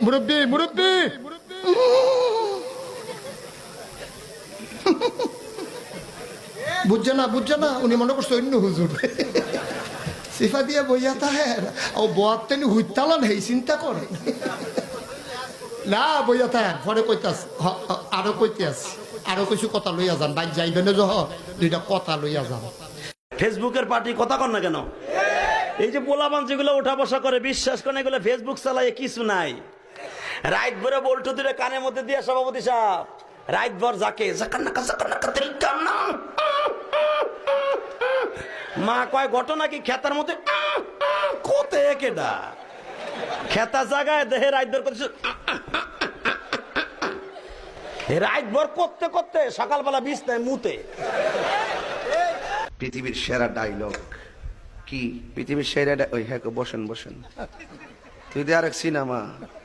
মুরব্বী মুরব্বী বুঝছে না উনি মনে করছে অন্য হুজুর সিফা দিয়ে বইয়া তাহের ও বোয়ার তেনি হুইতালান হেই চিন্তা করে না বইয়া তাহের পরে কইতাস আরো কইতাস আরো কিছু কথা লইয়া যান বাইক যাইবে না যহ দুইটা কথা লইয়া যান। ফেসবুকের পার্টি কথা কন না কেন? এই যে পোলাপান যেগুলো উঠা বসা করে বিশ্বাস করেন এগুলো ফেসবুক চালায় কিছু নাই। রাইট ভরে বল্টু দিলে কানের মধ্যে দিয়ে সভাপতি সাহেব রাইট ভর যাকে মা কয় ঘটনা কি খেতার মধ্যে কোতে কেডা খেতা জায়গায় দেহে রাইট ভর করতেছে রাইট ভর করতে করতে সকালবেলা বিছনায় মুতে। পৃথিবীর সেরা ডায়লগ কি? পৃথিবীর সেরা ওই হ্যাঁ বসেন বসেন তুই দে আরেক সিনেমা